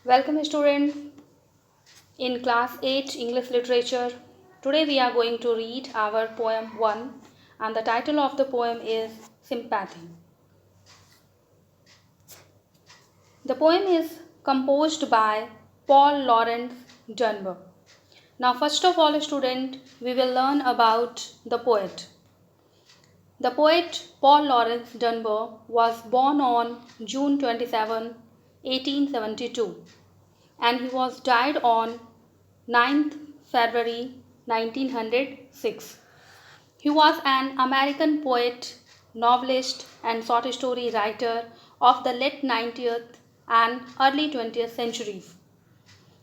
Welcome students in class 8 English literature. Today we are going to read our poem 1 and the title of the poem is Sympathy. The poem is composed by Paul Laurence Dunbar. Now first of all student we will learn about the poet. The poet Paul Laurence Dunbar was born on June 27, 1872 and he was died on 9th February 1906. He was an American poet, novelist and short story writer of the late 19th and early 20th centuries.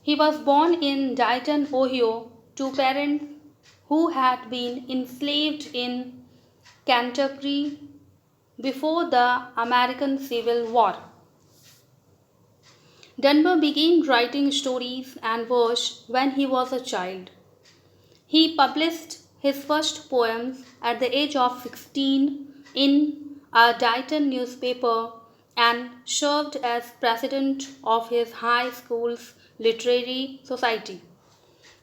He was born in Dayton, Ohio to parents who had been enslaved in Kentucky before the American Civil War. Dunbar began writing stories and verse when he was a child. He published his first poems at the age of 16 in a Dayton newspaper and served as president of his high school's literary society.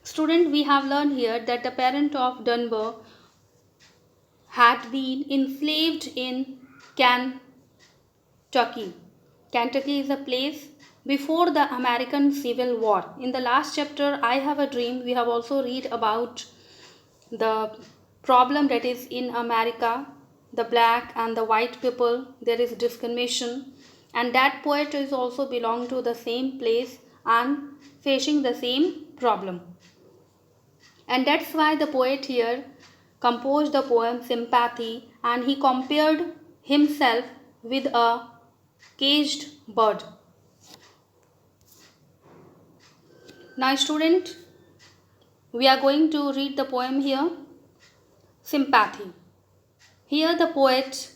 Student, we have learned here that the parent of Dunbar had been enslaved in Kentucky. Kentucky is a place before the American Civil War. In the last chapter, I Have a Dream, we have also read about the problem that is in America, the black and the white people, there is discrimination, and that poet is also belong to the same place and facing the same problem. And that's why the poet here composed the poem Sympathy and he compared himself with a caged bird. Now student, we are going to read the poem here, Sympathy. Here the poet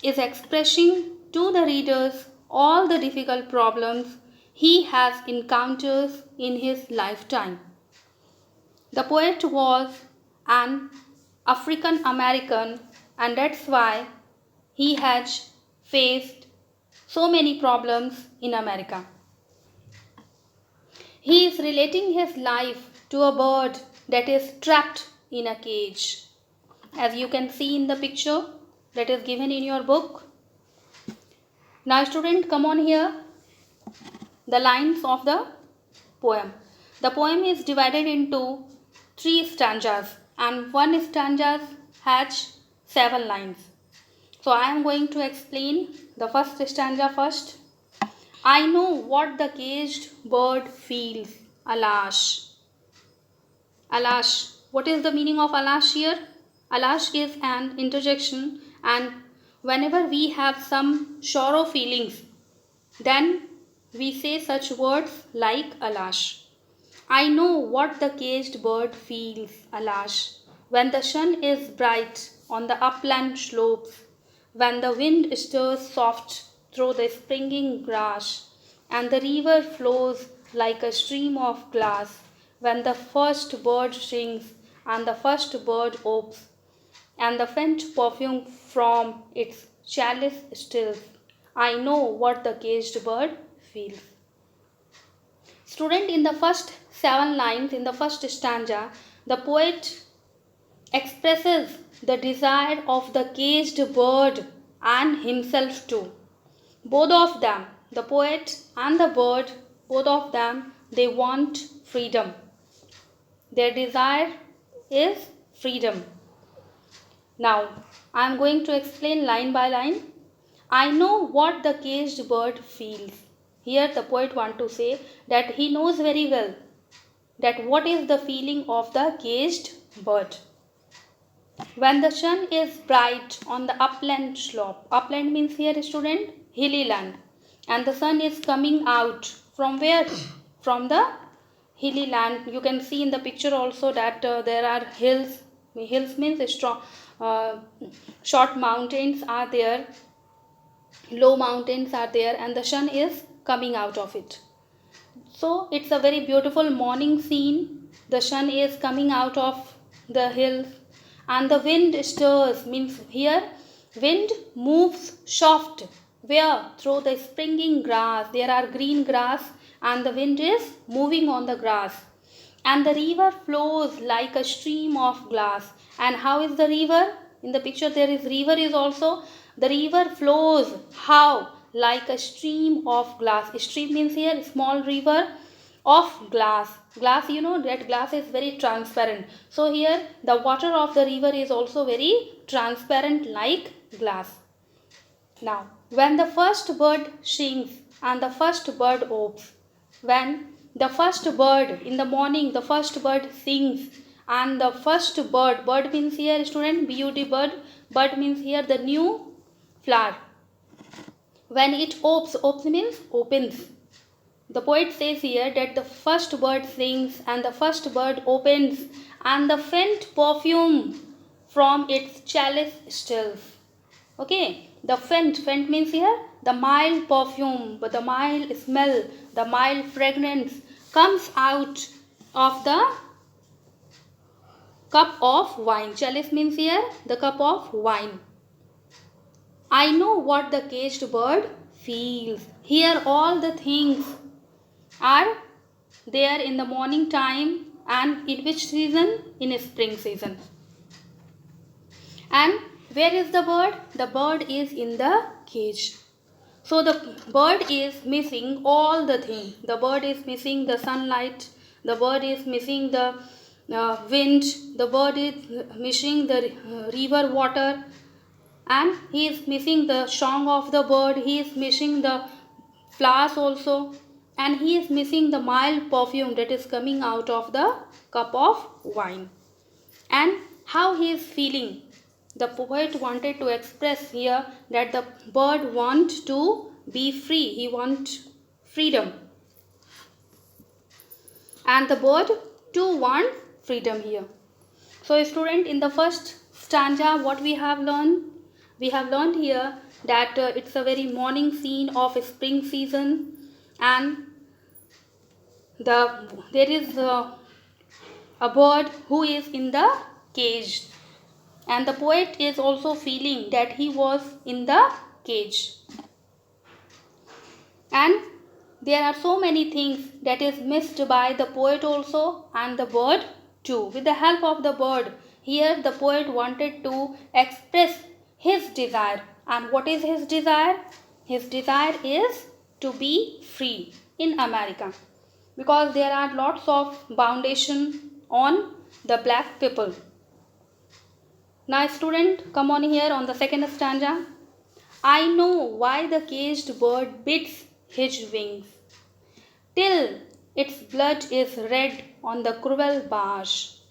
is expressing to the readers all the difficult problems he has encountered in his lifetime. The poet was an African American and that's why he has faced so many problems in America. He is relating his life to a bird that is trapped in a cage. As you can see in the picture that is given in your book. Now student, come on here. The lines of the poem. The poem is divided into 3 stanzas and one stanza has 7 lines. So I am going to explain the first stanza first. I know what the caged bird feels, alas. Alas, what is the meaning of alas here? Alas is an interjection and whenever we have some sorrow feelings, then we say such words like alas. I know what the caged bird feels, alas, when the sun is bright on the upland slopes, when the wind stirs soft through the springing grass, and the river flows like a stream of glass, when the first bird sings and the first bird opes, and the faint perfume from its chalice stills. I know what the caged bird feels. Student, in the first 7 lines, in the first stanza, the poet expresses the desire of the caged bird and himself too. Both of them, the poet and the bird, both of them, they want freedom. Their desire is freedom. Now, I am going to explain line by line. I know what the caged bird feels. Here the poet wants to say that he knows very well that what is the feeling of the caged bird. When the sun is bright on the upland slope, upland means here student, hilly land, and the sun is coming out from where? From the hilly land. You can see in the picture also that there are hills. Hills means strong, short mountains are there, low mountains are there, and the sun is coming out of it. So it's a very beautiful morning scene. The sun is coming out of the hills and the wind stirs, means here wind moves soft. Where? Through the springing grass. There are green grass and the wind is moving on the grass. And the river flows like a stream of glass. And how is the river? In the picture there is river is also. The river flows. How? Like a stream of glass. A stream means here small river of glass. Glass, you know that glass is very transparent. So here the water of the river is also very transparent like glass. Now, when the first bird sings and the first bird opes, when the first bird in the morning, the first bird sings and the first bird means here student, beauty bird means here the new flower. When it opes means opens. The poet says here that the first bird sings and the first bird opens and the faint perfume from its chalice stills. Okay, the faint means here the mild perfume, but the mild smell, the mild fragrance comes out of the cup of wine. Chalice means here the cup of wine. I know what the caged bird feels. Here all the things are there in the morning time, and in which season? In a spring season. And where is the bird? The bird is in the cage. So the bird is missing all the things. The bird is missing the sunlight. The bird is missing the wind. The bird is missing the river water. And he is missing the song of the bird. He is missing the flowers also. And he is missing the mild perfume that is coming out of the cup of wine. And how he is feeling. The poet wanted to express here that the bird wants to be free. He wants freedom. And the bird too wants freedom here. So student, in the first stanza what we have learned? We have learned here that it's a very morning scene of a spring season, and there is a bird who is in the cage, and the poet is also feeling that he was in the cage. And there are so many things that is missed by the poet also and the bird too. With the help of the bird, here the poet wanted to express his desire. And what is his desire? His desire is to be free in America, because there are lots of foundation on the black people. Now student, come on here on the second stanza. I know why the caged bird beats his wings, till its blood is red on the cruel bars.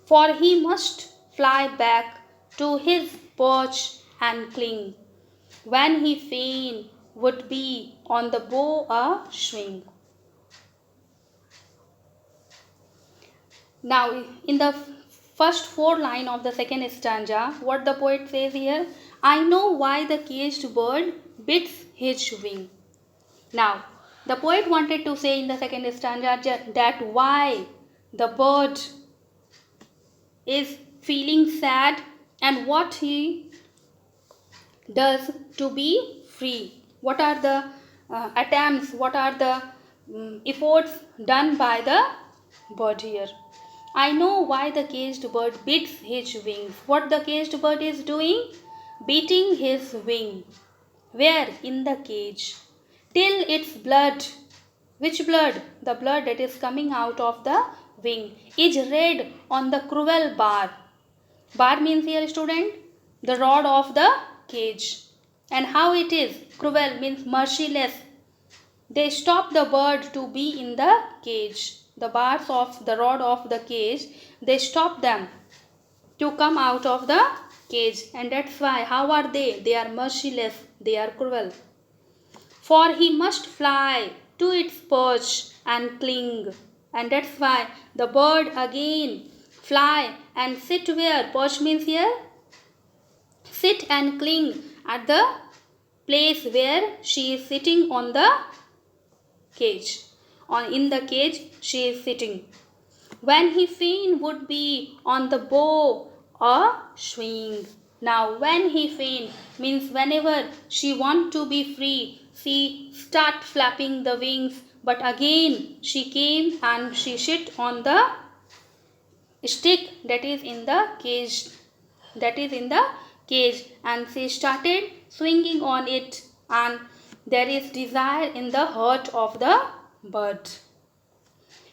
For he must fly back to his perch and cling, when he fain would be on the bow a swing. Now in the first four lines of the second stanza, what the poet says here? I know why the caged bird beats his wing. Now the poet wanted to say in the second stanza that why the bird is feeling sad and what he does to be free. What are the attempts, what are the efforts done by the bird here. I know why the caged bird beats his wings. What the caged bird is doing? Beating his wing. Where? In the cage. Till its blood. Which blood? The blood that is coming out of the wing is red on the cruel bar. Bar means here student, the rod of the cage. And how it is? Cruel means merciless. They stop the bird to be in the cage. The bars of the rod of the cage, they stop them to come out of the cage. And that's why, how are they? They are merciless, they are cruel. For he must fly to its perch and cling. And that's why the bird again fly and sit where? Perch means here sit and cling at the place where she is sitting on the cage. In the cage she is sitting. When he fain would be on the bow or swing. Now when he fain means whenever she want to be free, she start flapping the wings but again she came and she sit on the stick that is in the cage, and she started swinging on it, and there is desire in the heart of the bird.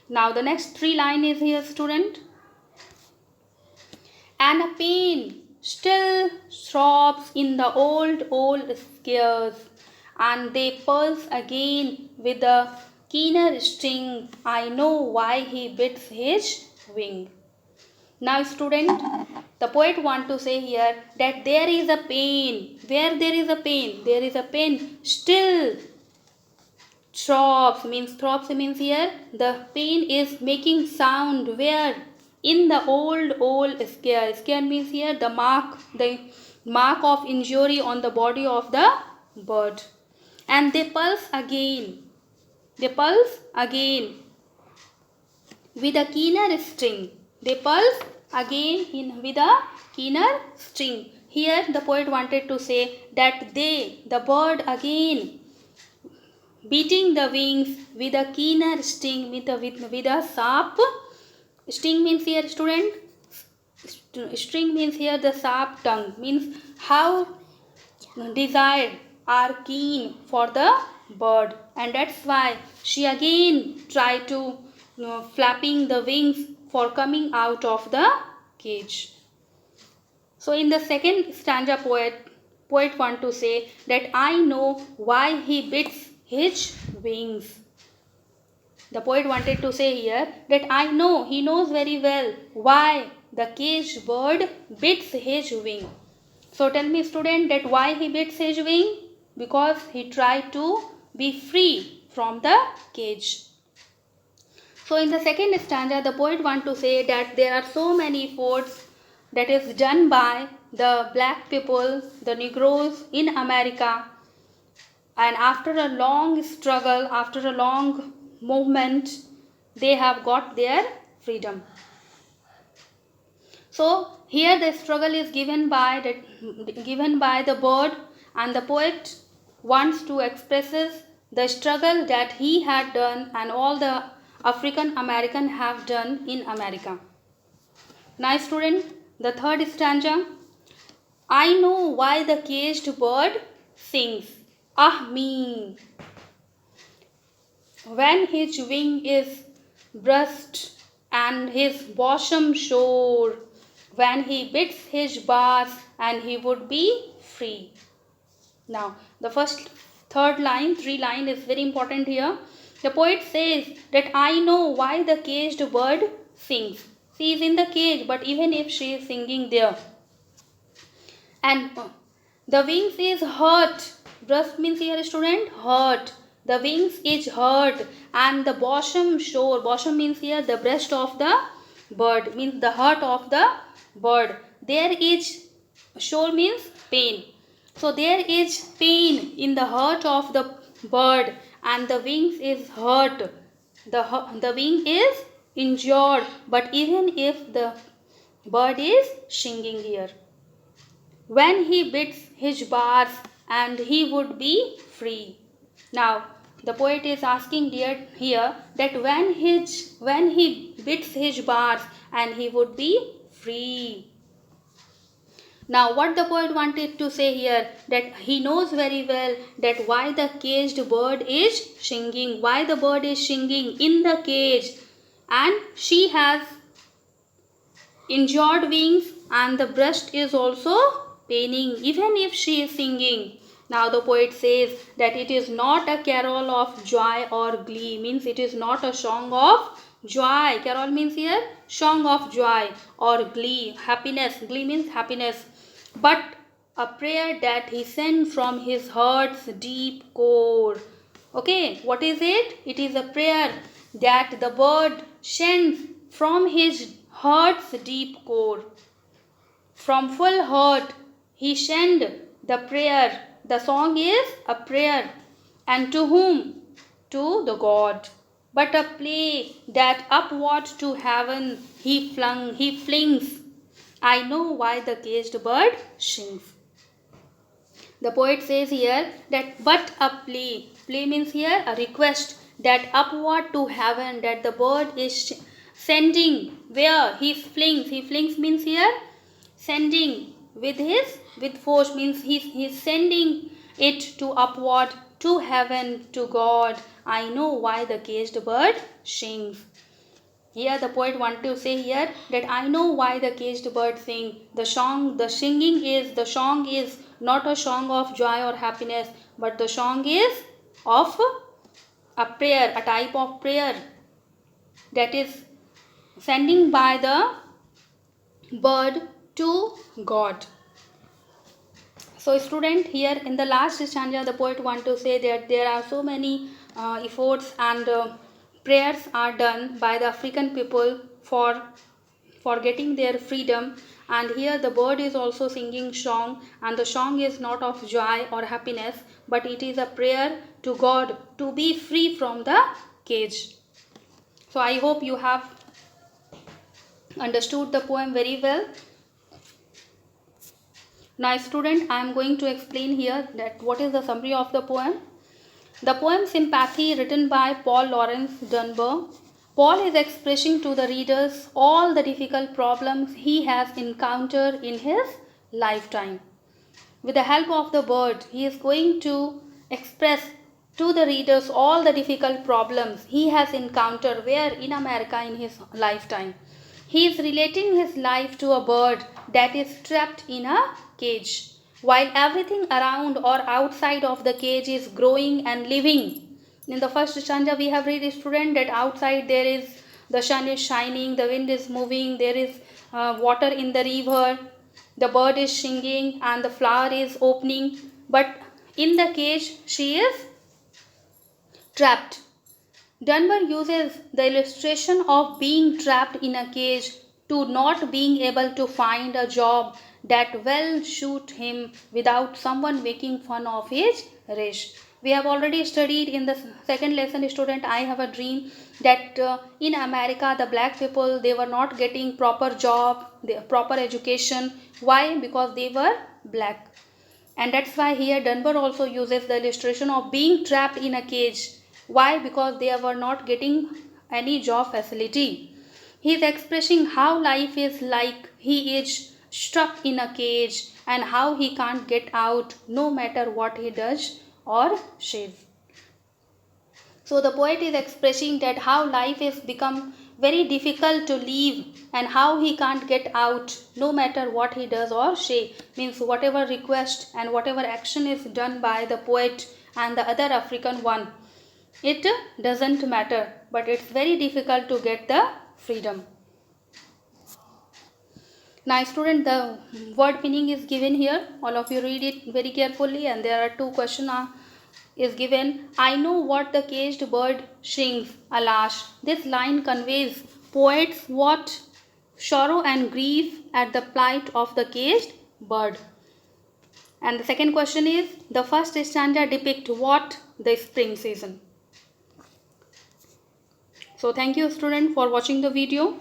Now the next three line is here, student. And a pain still throbs in the old scars, and they pulse again with a keener sting. I know why he bits his wing. Now student, the poet want to say here that there is a pain. Where there is a pain? There is a pain still throbs means here the pain is making sound. Where? In the old scare. Scare means here the mark of injury on the body of the bird. And they pulse again. They pulse again with a keener sting. They pulse again with a keener sting. Here the poet wanted to say that the bird again beating the wings with a keener sting, with a sharp sting means here, student, sting means here the sharp tongue, means how desired are keen for the bird, and that's why she again try to flapping the wings for coming out of the cage. So in the second stanza, poet want to say that I know why he beats his wings. The poet wanted to say here that I know, he knows very well why the caged bird beats his wing. So tell me, student, that why he beats his wing? Because he tried to be free from the cage. So in the second stanza, the poet want to say that there are so many efforts that is done by the black people, the Negroes in America, and after a long struggle, after a long movement, they have got their freedom. So here the struggle is given by the bird, and the poet wants to express the struggle that he had done and all the African American have done in America. Now student, the third stanza. I know why the caged bird sings. Ah me, when his wing is brushed and his bosom sore, when he beats his bars and he would be free. Now the three line is very important here. The poet says that I know why the caged bird sings. She is in the cage, but even if she is singing there, and the wings is hurt. Breast means here, student, hurt. The wings is hurt, and the bosom shore. Bosom means here the breast of the bird, means the heart of the bird. There is shore means pain. So there is pain in the heart of the bird, and the wings is hurt. The wing is injured, but even if the bird is singing here, when he beats his bars and he would be free. Now the poet is asking here that when he beats his bars and he would be free. Now what the poet wanted to say here, that he knows very well that why the caged bird is singing, why the bird is singing in the cage, and she has injured wings and the breast is also paining even if she is singing. Now the poet says that it is not a carol of joy or glee, means it is not a song of joy. Carol means here song of joy, or glee, happiness. Glee means happiness, but a prayer that he sent from his heart's deep core. Okay, what is it? It is a prayer that the bird sends from his heart's deep core. From full heart he sent the prayer. The song is a prayer. And to whom? To the God. But a plea that upward to heaven he flings. I know why the caged bird sings. The poet says here that but a plea. Plea means here a request, that upward to heaven, that the bird is sending, where he flings means here sending with force, means he's sending it to upward to heaven, to God. I know why the caged bird sings. Here the poet want to say here that I know why the caged bird sing. The song is not a song of joy or happiness, but the song is of a prayer, a type of prayer that is sending by the bird to God. So student, here in the last stanza the poet want to say that there are so many efforts and prayers are done by the African people for getting their freedom, and here the bird is also singing song, and the song is not of joy or happiness, but it is a prayer to God to be free from the cage. So I hope you have understood the poem very well. Now student, I am going to explain here that what is the summary of the poem. The poem Sympathy, written by Paul Laurence Dunbar. Paul is expressing to the readers all the difficult problems he has encountered in his lifetime. With the help of the bird, he is going to express to the readers all the difficult problems he has encountered where in America in his lifetime. He is relating his life to a bird that is trapped in a cage, while everything around or outside of the cage is growing and living. In the first stanza we have read, student, that outside there is the sun is shining, the wind is moving, there is water in the river, the bird is singing and the flower is opening, but in the cage she is trapped. Dunbar uses the illustration of being trapped in a cage to not being able to find a job that will suit him without someone making fun of his race. We have already studied in the second lesson, student, I have a dream, that in America the black people, they were not getting proper job, proper education. Why? Because they were black. And that's why here Dunbar also uses the illustration of being trapped in a cage. Why? Because they were not getting any job facility. He is expressing how life is like he is stuck in a cage and how he can't get out no matter what he does or says. So the poet is expressing that how life is become very difficult to live and how he can't get out no matter what he does or say. Means whatever request and whatever action is done by the poet and the other African one, it doesn't matter, but it's very difficult to get the freedom. Now student, the word meaning is given here. All of you read it very carefully, and there are two questions is given. I know what the caged bird sings, alas. This line conveys poet's what? Sorrow and grief at the plight of the caged bird. And the second question is, the first stanza depict what? The spring season. So thank you student for watching the video.